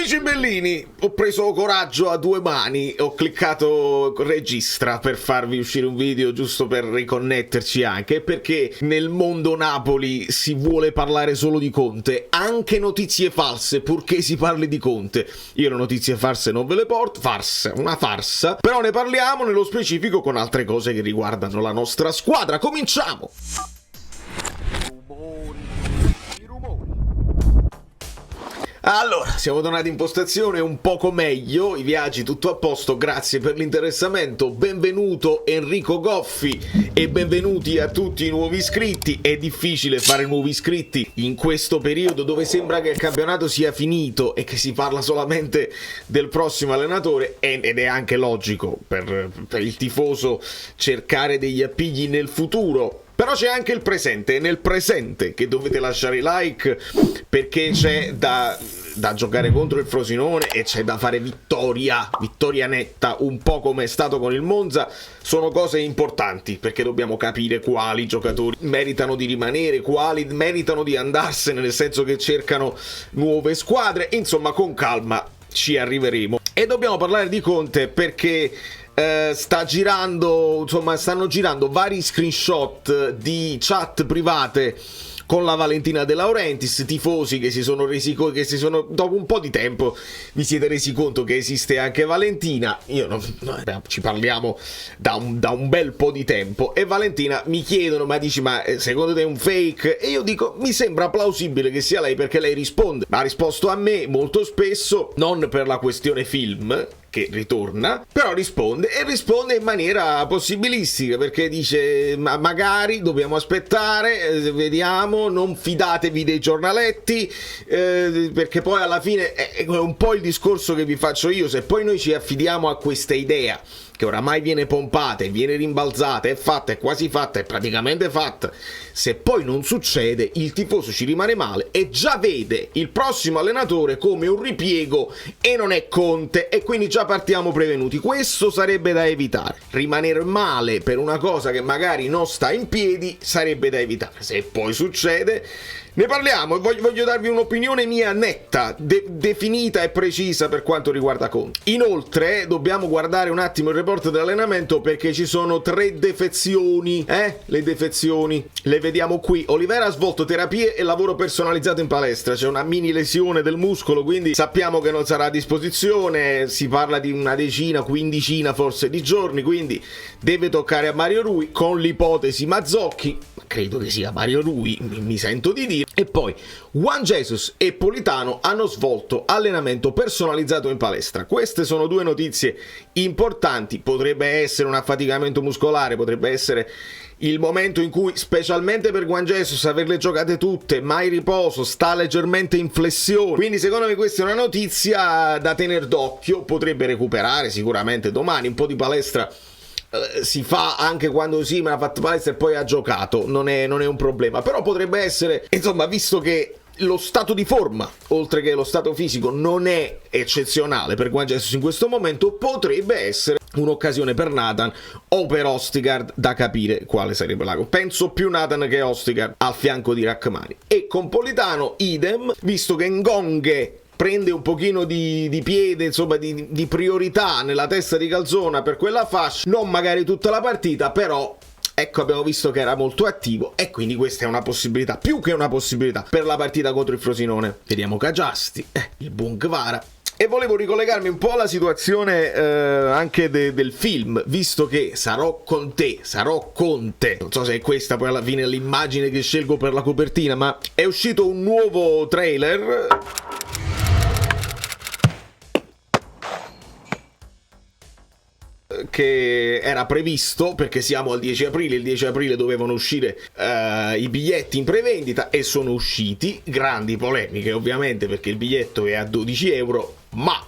Amici bellini, ho preso coraggio a due mani, ho cliccato registra per farvi uscire un video giusto per riconnetterci anche, perché nel mondo Napoli si vuole parlare solo di Conte, anche notizie false, purché si parli di Conte. Io le notizie false non ve le porto, una farsa, però ne parliamo nello specifico con altre cose che riguardano la nostra squadra. Cominciamo! Allora, siamo tornati in postazione un poco meglio, i viaggi tutto a posto, grazie per l'interessamento, benvenuto Enrico Goffi e benvenuti a tutti i nuovi iscritti. È difficile fare nuovi iscritti in questo periodo dove sembra che il campionato sia finito e che si parla solamente del prossimo allenatore, ed è anche logico per il tifoso cercare degli appigli nel futuro. Però c'è anche il presente, è nel presente che dovete lasciare i like, perché c'è da giocare contro il Frosinone e c'è da fare vittoria netta, un po' come è stato con il Monza. Sono cose importanti, perché dobbiamo capire quali giocatori meritano di rimanere, quali meritano di andarsene, nel senso che cercano nuove squadre. Insomma, con calma ci arriveremo. E dobbiamo parlare di Conte perché stanno girando vari screenshot di chat private con la Valentina De Laurentiis, tifosi che si sono dopo un po' di tempo vi siete resi conto che esiste anche Valentina. Ci parliamo da un bel po' di tempo, e Valentina mi chiedono, ma secondo te è un fake? E io dico, mi sembra plausibile che sia lei, perché lei risponde, ha risposto a me molto spesso, non per la questione film che ritorna, però risponde in maniera possibilistica, perché dice magari dobbiamo aspettare, vediamo, non fidatevi dei giornaletti, perché poi alla fine è un po' il discorso che vi faccio io: se poi noi ci affidiamo a questa idea che oramai viene pompata e viene rimbalzata, è fatta, è quasi fatta, è praticamente fatta, se poi non succede il tifoso ci rimane male e già vede il prossimo allenatore come un ripiego e non è Conte, e quindi già partiamo prevenuti. Questo sarebbe da evitare. Rimanere male per una cosa che magari non sta in piedi sarebbe da evitare. Se poi succede, ne parliamo, e voglio darvi un'opinione mia netta, definita e precisa per quanto riguarda Conte. Inoltre dobbiamo guardare un attimo il report dell'allenamento, perché ci sono 3 defezioni. Le defezioni le vediamo qui. Olivera ha svolto terapie e lavoro personalizzato in palestra. C'è una mini lesione del muscolo, quindi sappiamo che non sarà a disposizione. Si parla di una decina, quindicina forse di giorni, quindi deve toccare a Mario Rui, con l'ipotesi Mazzocchi. Credo che sia Mario Rui, mi sento di dire. E poi Juan Jesus e Politano hanno svolto allenamento personalizzato in palestra. Queste sono 2 notizie importanti. Potrebbe essere un affaticamento muscolare, potrebbe essere il momento in cui, specialmente per Juan Jesus, averle giocate tutte, mai riposo, sta leggermente in flessione. Quindi secondo me questa è una notizia da tenere d'occhio. Potrebbe recuperare sicuramente domani. Un po' di palestra si fa anche quando Osimhen ha fatto palestra e poi ha giocato, non è un problema. Però potrebbe essere, insomma, visto che lo stato di forma, oltre che lo stato fisico, non è eccezionale per Juan Jesus in questo momento, potrebbe essere un'occasione per Nathan o per Ostigard, da capire quale sarebbe la. Penso più Nathan che Ostigard al fianco di Rachmani. E con Politano idem, visto che Ngonghe prende un pochino di piede, insomma di priorità nella testa di Calzona per quella fascia, non magari tutta la partita, però ecco, abbiamo visto che era molto attivo, e quindi questa è una possibilità, più che una possibilità, per la partita contro il Frosinone. Vediamo Caggiasti, il buon Kvara. E volevo ricollegarmi un po' alla situazione anche del film, visto che sarò Conte, non so se è questa poi alla fine l'immagine che scelgo per la copertina, ma è uscito un nuovo trailer che era previsto, perché siamo al 10 aprile, il 10 aprile dovevano uscire i biglietti in prevendita, e sono usciti. Grandi polemiche ovviamente, perché il biglietto è a 12 euro, ma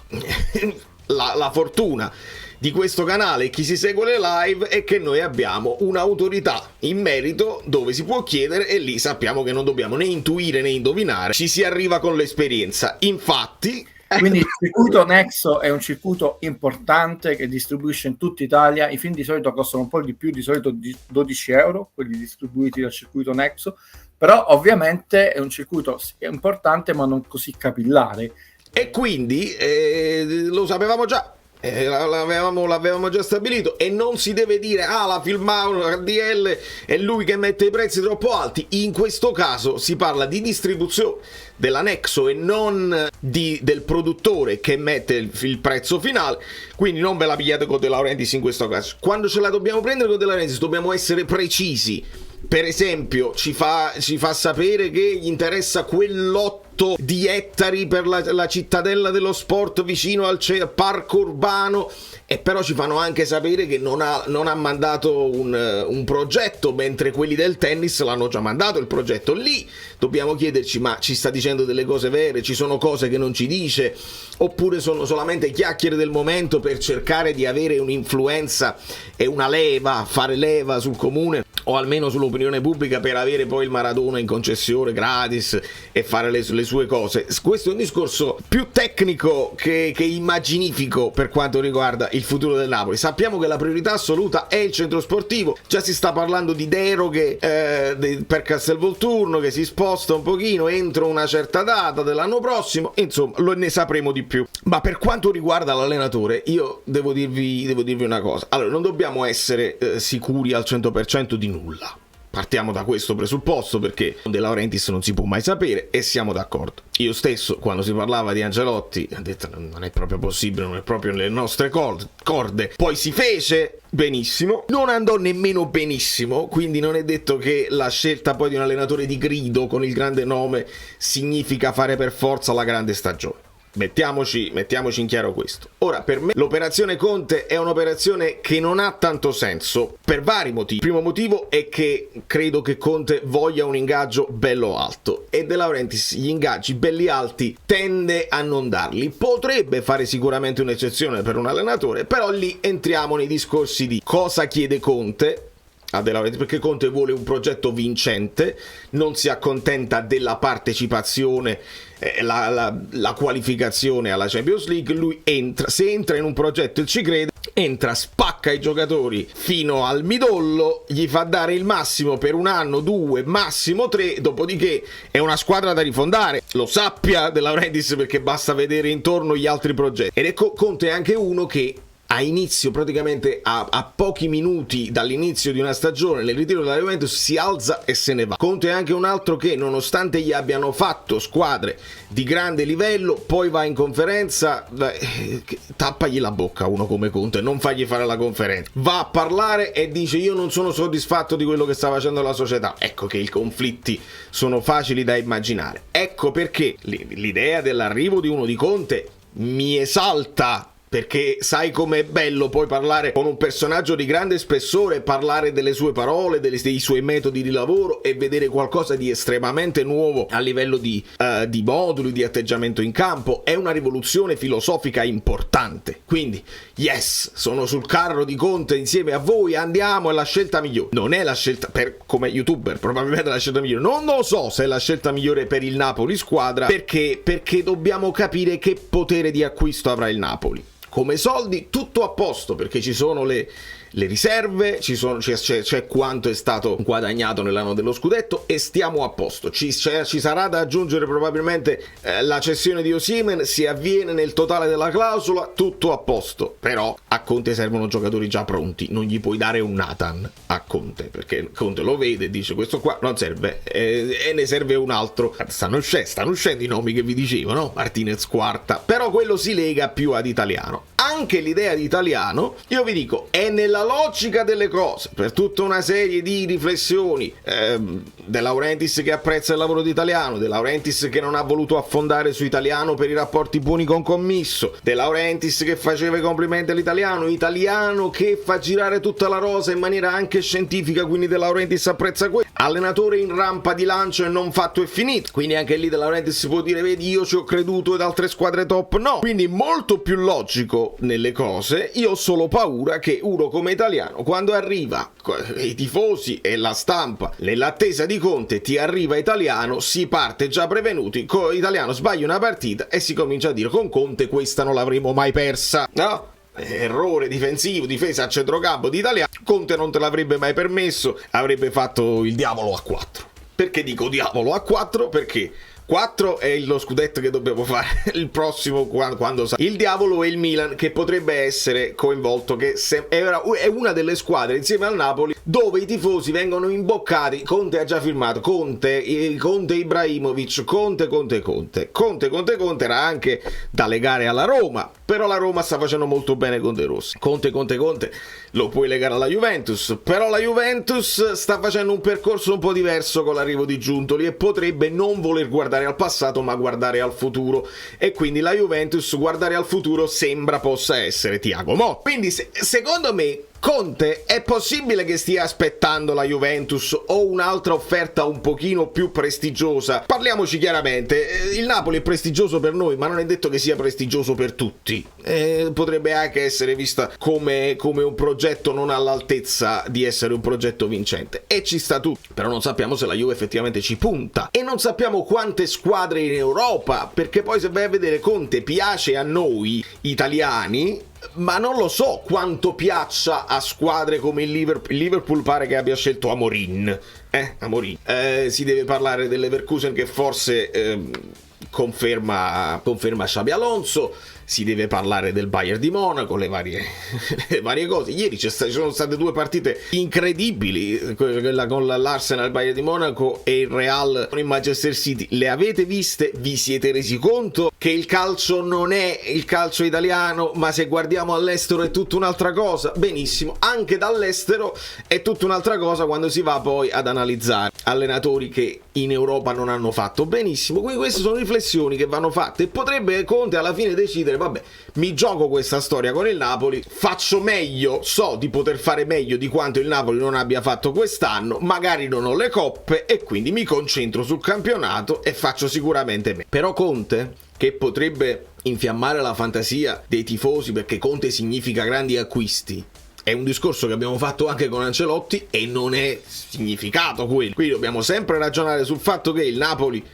la fortuna di questo canale e chi si segue le live è che noi abbiamo un'autorità in merito dove si può chiedere, e lì sappiamo che non dobbiamo né intuire né indovinare, ci si arriva con l'esperienza. Infatti Quindi il circuito Nexo è un circuito importante che distribuisce in tutta Italia. I film di solito costano un po' di più, di solito 12 euro, quelli distribuiti dal circuito Nexo, però ovviamente è un circuito importante ma non così capillare. e quindi lo sapevamo già. L'avevamo già stabilito, e non si deve dire la filmavano RDL, è lui che mette i prezzi troppo alti. In questo caso si parla di distribuzione della Nexo e non del produttore che mette il prezzo finale, quindi non ve la pigliate con De Laurentiis in questo caso. Quando ce la dobbiamo prendere con De Laurentiis dobbiamo essere precisi. Per esempio ci fa sapere che gli interessa quell'otto di ettari per la cittadella dello sport vicino al parco urbano, e però ci fanno anche sapere che non ha mandato un progetto, mentre quelli del tennis l'hanno già mandato il progetto. Lì dobbiamo chiederci: ma ci sta dicendo delle cose vere? Ci sono cose che non ci dice? Oppure sono solamente chiacchiere del momento per cercare di avere un'influenza e una leva, fare leva sul comune o almeno sull'opinione pubblica, per avere poi il Maradona in concessione gratis e fare le sue cose? Questo è un discorso più tecnico che immaginifico per quanto riguarda il futuro del Napoli. Sappiamo che la priorità assoluta è il centro sportivo, già si sta parlando di deroghe per Castelvolturno che si sposta un pochino entro una certa data dell'anno prossimo, insomma ne sapremo di più. Ma per quanto riguarda l'allenatore, io devo dirvi una cosa. Allora, non dobbiamo essere sicuri al 100% di nulla. Partiamo da questo presupposto, perché De Laurentiis non si può mai sapere, e siamo d'accordo. Io stesso, quando si parlava di Ancelotti, ho detto non è proprio possibile, non è proprio nelle nostre corde. Poi si fece benissimo, non andò nemmeno benissimo, quindi non è detto che la scelta poi di un allenatore di grido con il grande nome significa fare per forza la grande stagione. Mettiamoci in chiaro questo. Ora, per me l'operazione Conte è un'operazione che non ha tanto senso per vari motivi. Il primo motivo è che credo che Conte voglia un ingaggio bello alto, e De Laurentiis gli ingaggi belli alti tende a non darli. Potrebbe fare sicuramente un'eccezione per un allenatore, però lì entriamo nei discorsi di cosa chiede Conte a De Laurentiis, perché Conte vuole un progetto vincente, non si accontenta della partecipazione, la qualificazione alla Champions League. Lui se entra in un progetto e ci crede, entra, spacca i giocatori fino al midollo, gli fa dare il massimo per un anno, 2, massimo 3, dopodiché è una squadra da rifondare. Lo sappia De Laurentiis, perché basta vedere intorno gli altri progetti. Ed Conte è anche uno che a inizio, praticamente a pochi minuti dall'inizio di una stagione, nel ritiro della Juventus, si alza e se ne va. Conte è anche un altro che, nonostante gli abbiano fatto squadre di grande livello, poi va in conferenza, tappagli la bocca uno come Conte, non fagli fare la conferenza, va a parlare e dice: io non sono soddisfatto di quello che sta facendo la società. Ecco che i conflitti sono facili da immaginare. Ecco perché l'idea dell'arrivo di uno di Conte mi esalta, perché sai com'è bello poi parlare con un personaggio di grande spessore, parlare delle sue parole, dei suoi metodi di lavoro, e vedere qualcosa di estremamente nuovo a livello di moduli, di atteggiamento in campo. È una rivoluzione filosofica importante. Quindi yes, sono sul carro di Conte insieme a voi, andiamo, è la scelta migliore. Non è la scelta come youtuber, probabilmente è la scelta migliore. Non lo so se è la scelta migliore per il Napoli squadra, perché dobbiamo capire che potere di acquisto avrà il Napoli. Come soldi tutto a posto, perché ci sono le riserve, c'è quanto è stato guadagnato nell'anno dello scudetto, e stiamo a posto. Ci sarà da aggiungere probabilmente la cessione di Osimhen, si avviene nel totale della clausola, tutto a posto. Però a Conte servono giocatori già pronti, non gli puoi dare un Nathan a Conte, perché Conte lo vede e dice: questo qua non serve, e ne serve un altro. Stanno uscendo i nomi che vi dicevo, no? Martinez quarta, però quello si lega più ad Italiano. Anche l'idea di Italiano, io vi dico, è nella logica delle cose, per tutta una serie di riflessioni. De Laurentiis che apprezza il lavoro di Italiano, De Laurentiis che non ha voluto affondare su Italiano per i rapporti buoni con Commisso, De Laurentiis che faceva i complimenti all'Italiano, Italiano che fa girare tutta la rosa in maniera anche scientifica, quindi De Laurentiis apprezza questo. Allenatore in rampa di lancio e non fatto e finito, quindi anche lì De Laurentiis si può dire: vedi, io ci ho creduto ed altre squadre top no. Quindi molto più logico nelle cose. Io ho solo paura che uno come Italiano, quando arriva i tifosi e la stampa nell'attesa di Conte, ti arriva Italiano, si parte già prevenuti, Italiano sbaglia una partita e si comincia a dire: con Conte questa non l'avremo mai persa, no? Errore difensivo, difesa a centrocampo di Italiano, Conte non te l'avrebbe mai permesso, avrebbe fatto il diavolo a 4. Perché dico diavolo a 4? Perché 4 è lo scudetto che dobbiamo fare il prossimo quando sa. Il diavolo è il Milan, che potrebbe essere coinvolto, che è una delle squadre insieme al Napoli dove i tifosi vengono imboccati. Conte ha già firmato, Conte Ibrahimovic, Conte era anche da legare alla Roma, però la Roma sta facendo molto bene con De Rossi. Conte lo puoi legare alla Juventus, però la Juventus sta facendo un percorso un po' diverso con l'arrivo di Giuntoli e potrebbe non voler guardare al passato ma guardare al futuro, e quindi la Juventus guardare al futuro sembra possa essere Thiago Motta. Quindi secondo me Conte è possibile che stia aspettando la Juventus o un'altra offerta un pochino più prestigiosa. Parliamoci chiaramente, il Napoli è prestigioso per noi, ma non è detto che sia prestigioso per tutti. Potrebbe anche essere vista come un progetto non all'altezza di essere un progetto vincente, e ci sta tutto. Però non sappiamo se la Juve effettivamente ci punta, e non sappiamo quante squadre in Europa, perché poi se vai a vedere Conte piace a noi italiani, ma non lo so quanto piaccia a squadre come il Liverpool. Il Liverpool pare che abbia scelto Amorim. Si deve parlare dell'Leverkusen, che forse conferma Xabi Alonso. Si deve parlare del Bayern di Monaco, le varie cose. Ieri ci sono state 2 partite incredibili, quella con l'Arsenal, il Bayern di Monaco, e il Real con il Manchester City. Le avete viste? Vi siete resi conto che il calcio non è il calcio italiano, ma se guardiamo all'estero è tutta un'altra cosa? Benissimo, anche dall'estero è tutta un'altra cosa quando si va poi ad analizzare allenatori che in Europa non hanno fatto benissimo. Quindi queste sono riflessioni che vanno fatte, e potrebbe Conte alla fine decidere: vabbè, mi gioco questa storia con il Napoli, faccio meglio, so di poter fare meglio di quanto il Napoli non abbia fatto quest'anno, magari non ho le coppe e quindi mi concentro sul campionato e faccio sicuramente meglio. Però Conte, che potrebbe infiammare la fantasia dei tifosi perché Conte significa grandi acquisti, è un discorso che abbiamo fatto anche con Ancelotti e non è significato quello. Quindi dobbiamo sempre ragionare sul fatto che il Napoli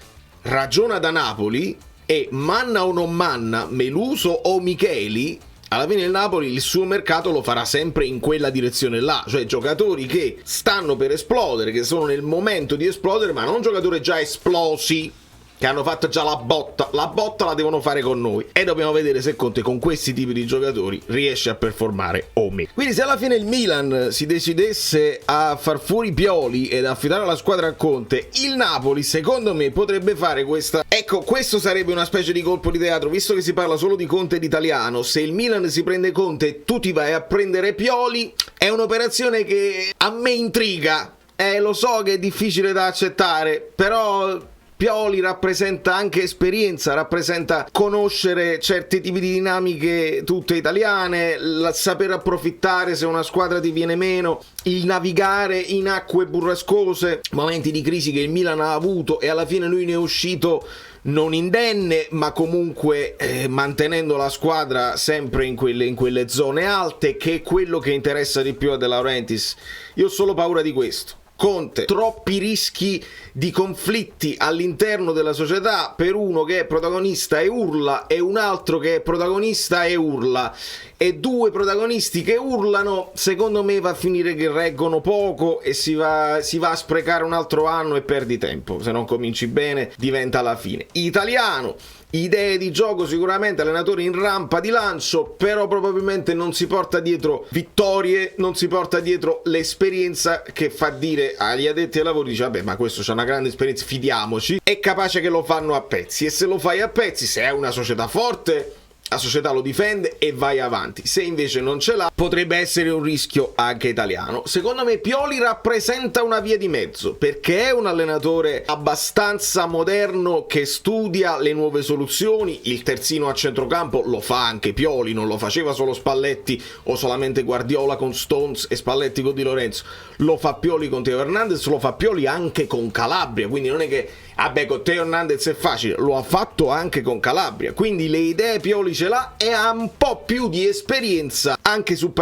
ragiona da Napoli, e manna o non manna, Meluso o Micheli, alla fine il Napoli il suo mercato lo farà sempre in quella direzione là, cioè giocatori che stanno per esplodere, che sono nel momento di esplodere, ma non giocatori già esplosi, che hanno fatto già la botta la devono fare con noi, e dobbiamo vedere se Conte con questi tipi di giocatori riesce a performare o meno. Quindi se alla fine il Milan si decidesse a far fuori Pioli ed affidare la squadra a Conte, il Napoli secondo me potrebbe fare questa, ecco, questo sarebbe una specie di colpo di teatro, visto che si parla solo di Conte ed italiano. Se il Milan si prende Conte e tu ti vai a prendere Pioli, è un'operazione che a me intriga. Lo so che è difficile da accettare, però Pioli rappresenta anche esperienza, rappresenta conoscere certi tipi di dinamiche tutte italiane, il saper approfittare se una squadra ti viene meno, il navigare in acque burrascose, momenti di crisi che il Milan ha avuto, e alla fine lui ne è uscito non indenne, ma comunque mantenendo la squadra sempre in quelle zone alte, che è quello che interessa di più a De Laurentiis. Io ho solo paura di questo. Conte, troppi rischi di conflitti all'interno della società per uno che è protagonista e urla, e un altro che è protagonista e urla, e 2 protagonisti che urlano, secondo me va a finire che reggono poco e si va a sprecare un altro anno e perdi tempo. Se non cominci bene diventa la fine. Italiano, idee di gioco sicuramente, allenatore in rampa di lancio, però probabilmente non si porta dietro vittorie, non si porta dietro l'esperienza che fa dire agli addetti ai lavori, dice vabbè, ma questo c'ha una grande esperienza, fidiamoci. È capace che lo fanno a pezzi, e se lo fai a pezzi, se è una società forte, la società lo difende e vai avanti. Se invece non ce l'ha, potrebbe essere un rischio anche italiano. Secondo me Pioli rappresenta una via di mezzo, perché è un allenatore abbastanza moderno che studia le nuove soluzioni. Il terzino a centrocampo lo fa anche Pioli, non lo faceva solo Spalletti o solamente Guardiola con Stones e Spalletti con Di Lorenzo, lo fa Pioli con Teo Hernandez, lo fa Pioli anche con Calabria, quindi non è che vabbè, con Teo Hernandez è facile, lo ha fatto anche con Calabria, quindi le idee Pioli ce l'ha, e ha un po' più di esperienza anche su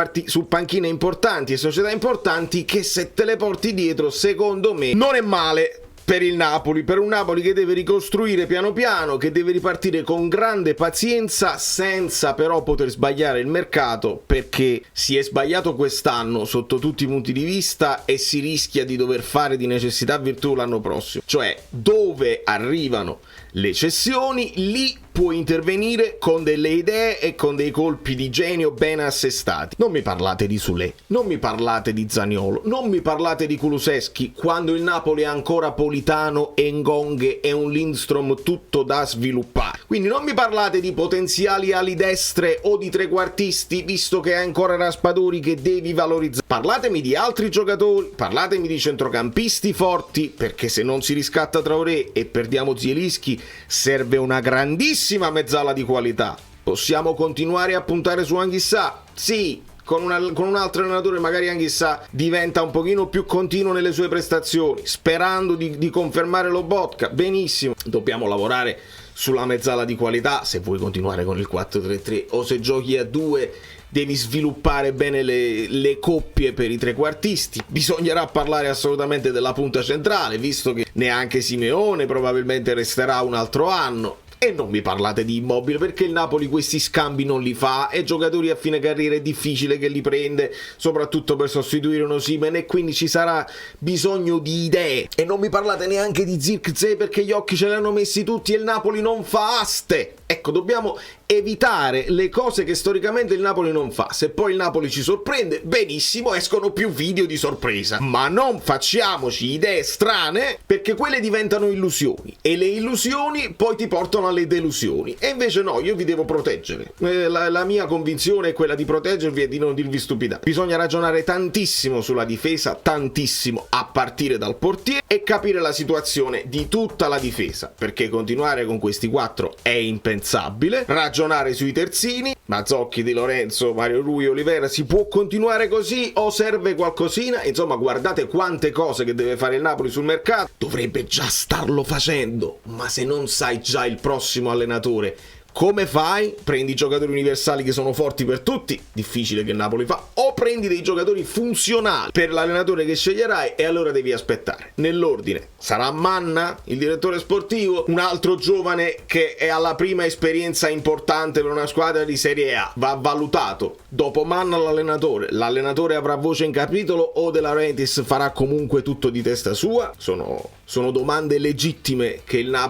panchine importanti e società importanti, che se te le porti dietro secondo me non è male per il Napoli, per un Napoli che deve ricostruire piano piano, che deve ripartire con grande pazienza, senza però poter sbagliare il mercato, perché si è sbagliato quest'anno sotto tutti i punti di vista e si rischia di dover fare di necessità virtù l'anno prossimo. Cioè, dove arrivano le cessioni, lì puoi intervenire con delle idee e con dei colpi di genio ben assestati. Non mi parlate di Soulé, non mi parlate di Zaniolo, non mi parlate di Kulusevski quando il Napoli ha ancora Politano e Ngonghe e un Lindstrom tutto da sviluppare. Quindi non mi parlate di potenziali ali destre o di trequartisti visto che hai ancora Raspadori che devi valorizzare. Parlatemi di altri giocatori, parlatemi di centrocampisti forti, perché se non si riscatta Traoré e perdiamo Zielinski serve una grandissima mezzala di qualità. Possiamo continuare a puntare su Anghissà? Sì, con un altro allenatore magari Anghissà diventa un pochino più continuo nelle sue prestazioni, sperando di confermare Lobotka. Benissimo, dobbiamo lavorare sulla mezzala di qualità se vuoi continuare con il 4-3-3 o se giochi a 2 devi sviluppare bene le coppie per i trequartisti. Bisognerà parlare assolutamente della punta centrale, visto che neanche Simeone probabilmente resterà un altro anno. E non mi parlate di Immobile, perché il Napoli questi scambi non li fa e giocatori a fine carriera è difficile che li prende, soprattutto per sostituire un Osimhen, e quindi ci sarà bisogno di idee. E non mi parlate neanche di Zirkzee, perché gli occhi ce li hanno messi tutti e il Napoli non fa aste. Ecco, dobbiamo evitare le cose che storicamente il Napoli non fa. Se poi il Napoli ci sorprende, benissimo, escono più video di sorpresa, ma non facciamoci idee strane, perché quelle diventano illusioni e le illusioni poi ti portano alle delusioni. E invece no, io vi devo proteggere. La mia convinzione è quella di proteggervi e di non dirvi stupidità. Bisogna ragionare tantissimo sulla difesa, tantissimo, a partire dal portiere, e capire la situazione di tutta la difesa, perché continuare con questi 4 è impensabile. Ragionare sui terzini, Mazzocchi, Di Lorenzo, Mario Rui, Olivera, si può continuare così o serve qualcosina? Insomma, guardate quante cose che deve fare il Napoli sul mercato. Dovrebbe già starlo facendo, ma se non sai già il prossimo allenatore, come fai? Prendi giocatori universali che sono forti per tutti, difficile che il Napoli fa, o prendi dei giocatori funzionali per l'allenatore che sceglierai, e allora devi aspettare. Nell'ordine sarà Manna, il direttore sportivo, un altro giovane che è alla prima esperienza importante per una squadra di Serie A, va valutato. Dopo Manna l'allenatore avrà voce in capitolo o De Laurentiis farà comunque tutto di testa sua? Sono domande legittime che a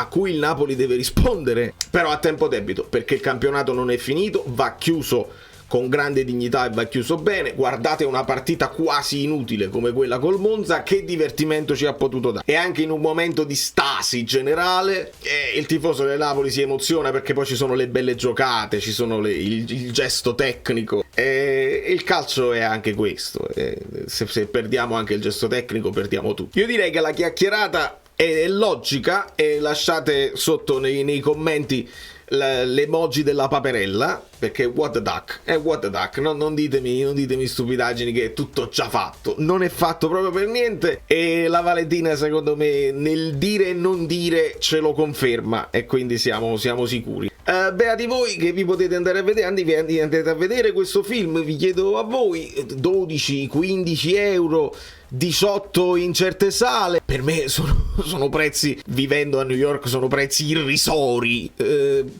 cui il Napoli deve rispondere, però a tempo debito, perché il campionato non è finito, va chiuso con grande dignità e va chiuso bene. Guardate una partita quasi inutile come quella col Monza, che divertimento ci ha potuto dare, e anche in un momento di stasi generale il tifoso del Napoli si emoziona perché poi ci sono le belle giocate, ci sono il gesto tecnico, e il calcio è anche questo, se perdiamo anche il gesto tecnico perdiamo tutto. Io direi che la chiacchierata è logica, e lasciate sotto nei commenti l'emoji della paperella, perché what the duck è what the duck. Non ditemi stupidaggini che è tutto già fatto, non è fatto proprio per niente, e la Valentina secondo me nel dire e non dire ce lo conferma, e quindi siamo sicuri. Beati voi che vi potete andare a vedere, andate a vedere questo film, vi chiedo a voi, 12-15 euro, 18 in certe sale. Per me sono prezzi, vivendo a New York, sono prezzi irrisori,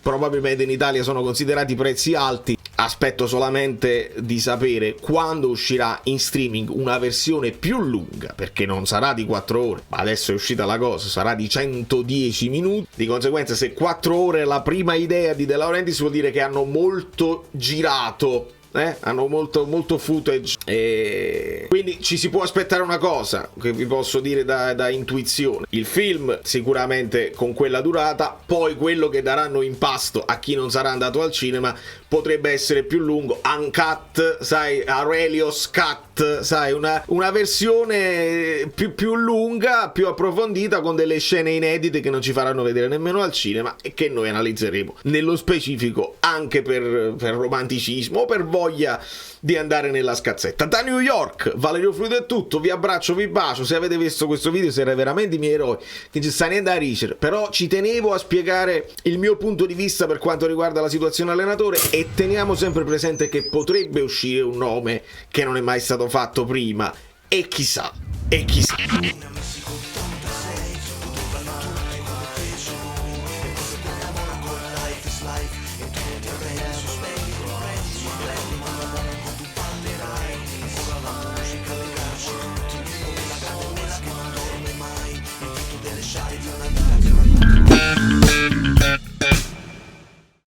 probabilmente in Italia sono considerati prezzi alti. Aspetto solamente di sapere quando uscirà in streaming una versione più lunga, perché non sarà di 4 ore, ma adesso è uscita la cosa, sarà di 110 minuti. Di conseguenza, se 4 ore è la prima idea di De Laurentiis, vuol dire che hanno molto girato, hanno molto footage, e quindi ci si può aspettare una cosa che vi posso dire da intuizione: il film sicuramente con quella durata, poi quello che daranno in pasto a chi non sarà andato al cinema potrebbe essere più lungo, uncut, sai, Aurelius cut, sai, una versione più lunga, più approfondita, con delle scene inedite che non ci faranno vedere nemmeno al cinema e che noi analizzeremo nello specifico, anche per romanticismo o per voglia di andare nella scazzetta. Da New York, Valerio Fluido è tutto, vi abbraccio, vi bacio. Se avete visto questo video siete veramente i miei eroi, che ci sta niente da ricere, però ci tenevo a spiegare il mio punto di vista per quanto riguarda la situazione allenatore, e teniamo sempre presente che potrebbe uscire un nome che non è mai stato fatto prima, e chissà.